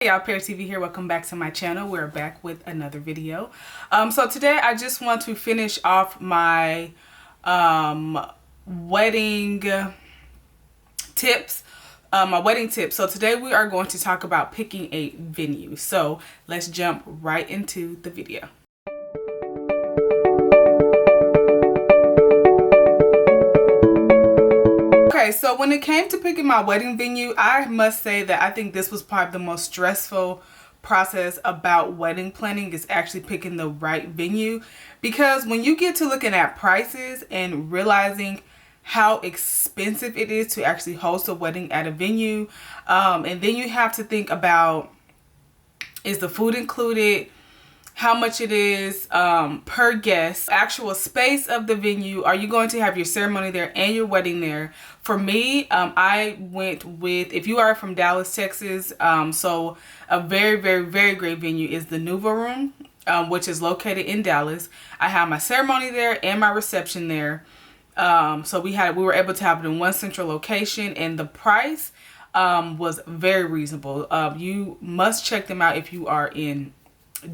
Hey y'all, Pear TV here. Welcome back to my channel. We're back with another video. So today I just want to finish off my wedding tips. So today we are going to talk about picking a venue. So let's jump right into the video. Okay, so when it came to picking my wedding venue, I must say that I think this was probably the most stressful process about wedding planning, is actually picking the right venue. Because when you get to looking at prices and realizing how expensive it is to actually host a wedding at a venue, and then you have to think about, is the food included, how much it is per guest, actual space of the venue, are you going to have your ceremony there and your wedding there? For me, I went with, if you are from Dallas, Texas, so a very great venue is the Nuva Room, which is located in Dallas. I have my ceremony there and my reception there. So we were able to have it in one central location, and the price was very reasonable. You must check them out if you are in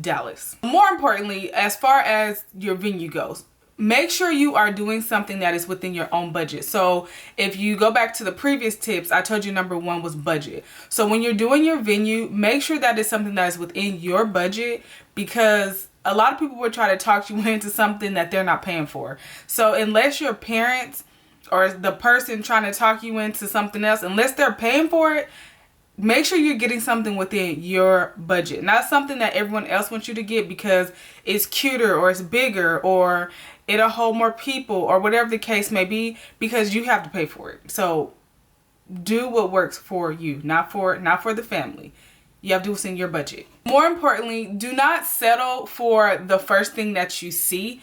Dallas. More importantly, as far as your venue goes, make sure you are doing something that is within your own budget. So if you go back to the previous tips, I told you number one was budget. So when you're doing your venue, make sure that it's something that is within your budget, because a lot of people will try to talk you into something that they're not paying for. So unless your parents or the person trying to talk you into something else, unless they're paying for it, make sure you're getting something within your budget. Not something that everyone else wants you to get because it's cuter or it's bigger or it'll hold more people or whatever the case may be, because you have to pay for it. So do what works for you, not for the family. You have to do what's in your budget. More importantly, do not settle for the first thing that you see.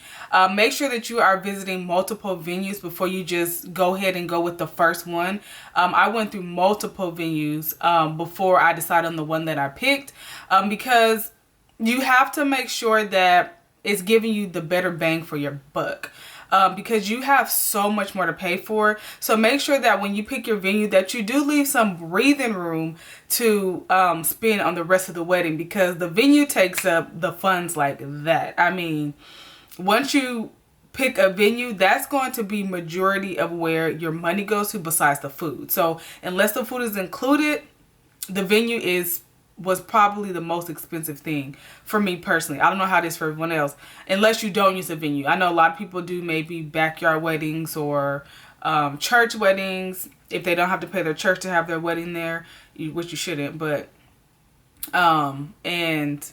Make sure that you are visiting multiple venues before you just go ahead and go with the first one. I went through multiple venues before I decided on the one that I picked, because you have to make sure that it's giving you the better bang for your buck. Because you have so much more to pay for. So make sure that when you pick your venue that you do leave some breathing room to spend on the rest of the wedding, because the venue takes up the funds like that. I mean, once you pick a venue, that's going to be majority of where your money goes to, besides the food. So unless the food is included, the venue was probably the most expensive thing for me personally. I don't know how it is for everyone else, unless you don't use a venue. I know a lot of people do maybe backyard weddings or church weddings, if they don't have to pay their church to have their wedding there, which you shouldn't. But and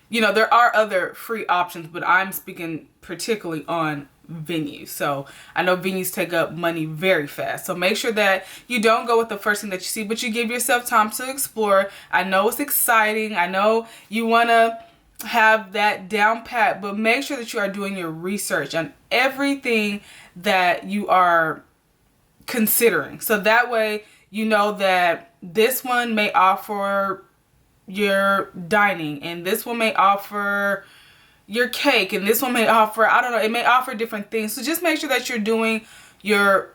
you know, there are other free options, but I'm speaking particularly on venues. So I know venues take up money very fast. So make sure that you don't go with the first thing that you see, but you give yourself time to explore. I know it's exciting. I know you want to have that down pat, but make sure that you are doing your research on everything that you are considering. So that way you know that this one may offer your dining, and this one may offer your cake, and this one may offer, I don't know, it may offer different things. So just make sure that you're doing your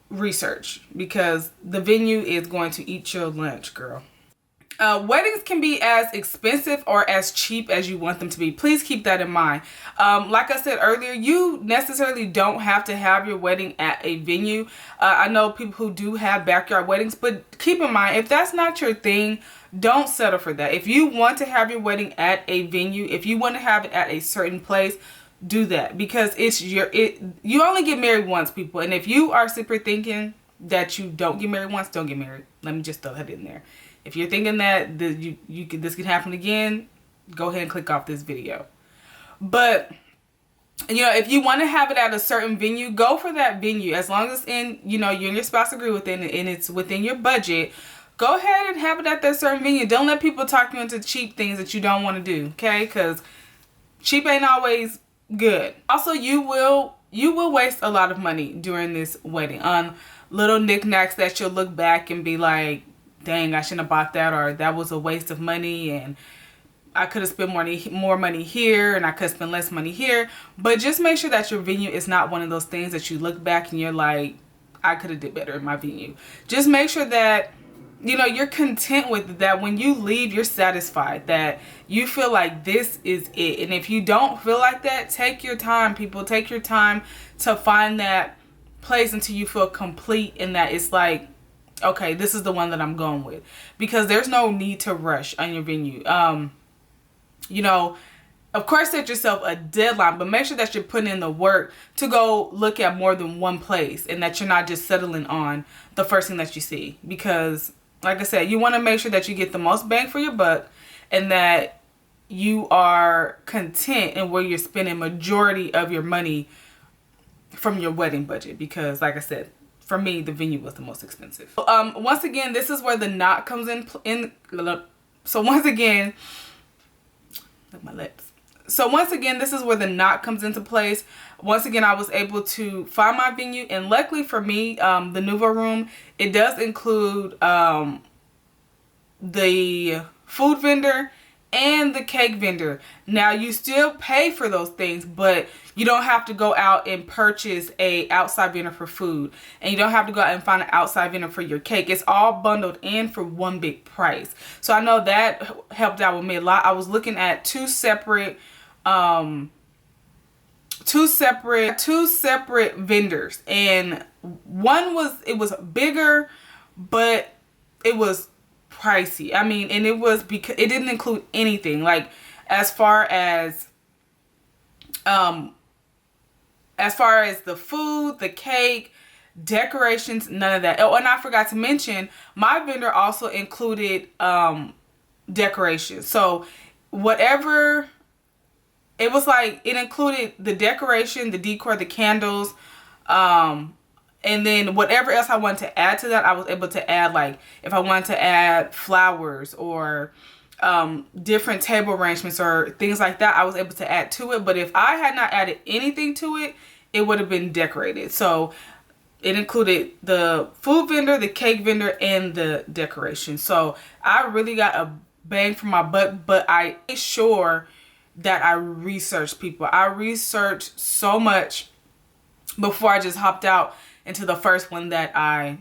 research, because the venue is going to eat your lunch, girl. Weddings can be as expensive or as cheap as you want them to be. Please keep that in mind. Like I said earlier, you necessarily don't have to have your wedding at a venue. I know people who do have backyard weddings, but keep in mind, if that's not your thing, don't settle for that. If you want to have your wedding at a venue, if you want to have it at a certain place, do that, because you only get married once, people. And if you are super thinking that you don't get married once, don't get married. Let me just throw that in there. If you're thinking that this can happen again, go ahead and click off this video. But you know, if you want to have it at a certain venue, go for that venue. As long as you and your spouse agree with it and it's within your budget, go ahead and have it at that certain venue. Don't let people talk you into cheap things that you don't want to do, okay? Because cheap ain't always good. Also, you will waste a lot of money during this wedding on little knickknacks that you'll look back and be like, dang, I shouldn't have bought that, or that was a waste of money, and I could have spent more money here, and I could spend less money here. But just make sure that your venue is not one of those things that you look back and you're like, I could have did better in my venue. Just make sure that you know, you're content with it, that when you leave, you're satisfied, that you feel like this is it. And if you don't feel like that, take your time, people. Take your time to find that place until you feel complete and that it's like, okay, this is the one that I'm going with. Because there's no need to rush on your venue. You know, of course, set yourself a deadline, but make sure that you're putting in the work to go look at more than one place and that you're not just settling on the first thing that you see. Because, like I said, you want to make sure that you get the most bang for your buck and that you are content in where you're spending majority of your money from your wedding budget. Because, like I said, for me, the venue was the most expensive. Once again, this is where the knot comes in. So once again, look my lips. So once again, this is where the knot comes into place. Once again, I was able to find my venue, and luckily for me, the Nouveau Room, it does include the food vendor and the cake vendor. Now, you still pay for those things, but you don't have to go out and purchase a outside vendor for food, and you don't have to go out and find an outside vendor for your cake. It's all bundled in for one big price. So I know that helped out with me a lot. I was looking at two separate vendors, and one was bigger, but it was pricey. I mean, and it was because it didn't include anything like as far as the food, the cake, decorations, none of that. Oh, and I forgot to mention, my vendor also included decorations. So whatever, it was like, it included the decoration, the decor, the candles, and then whatever else I wanted to add to that, I was able to add, like if I wanted to add flowers or different table arrangements or things like that, I was able to add to it. But if I had not added anything to it, it would have been decorated. So it included the food vendor, the cake vendor, and the decoration. So I really got a bang for my buck, but I made sure that I researched people. I researched so much before I just hopped out into the first one that I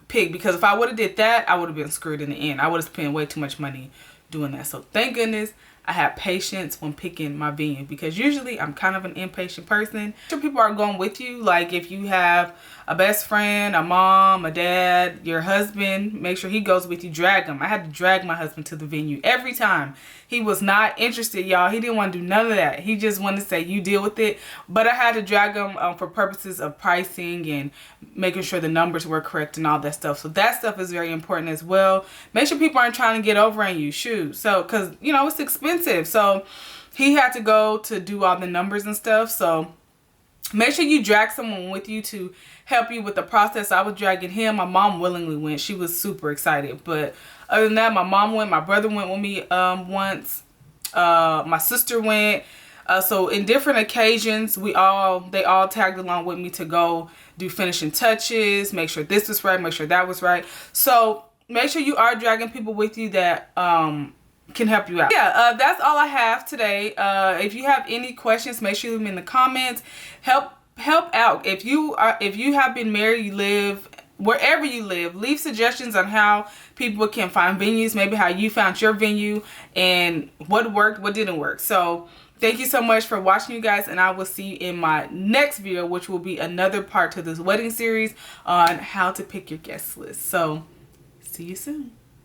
picked. Because if I would have did that, I would have been screwed in the end. I would have spent way too much money doing that. So thank goodness I had patience when picking my venue, because usually I'm kind of an impatient person. Sure, people are going with you. Like if you have a best friend, a mom, a dad, your husband, make sure he goes with you. Drag him. I had to drag my husband to the venue every time. He was not interested, y'all. He didn't want to do none of that. He just wanted to say, you deal with it. But I had to drag him for purposes of pricing and making sure the numbers were correct and all that stuff. So that stuff is very important as well. Make sure people aren't trying to get over on you. Shoot. So, because, you know, it's expensive. So he had to go to do all the numbers and stuff. So make sure you drag someone with you to help you with the process. I was dragging him. My mom willingly went. She was super excited. But other than that, my mom went. My brother went with me once. My sister went. So in different occasions, they all tagged along with me to go do finishing touches, make sure this was right, make sure that was right. So make sure you are dragging people with you that can help you out. Yeah, that's all I have today. If you have any questions, make sure you leave them in the comments. Help out. If you have been married, you live wherever you live, leave suggestions on how people can find venues, maybe how you found your venue and what worked, what didn't work. So thank you so much for watching, you guys, and I will see you in my next video, which will be another part to this wedding series on how to pick your guest list. So see you soon.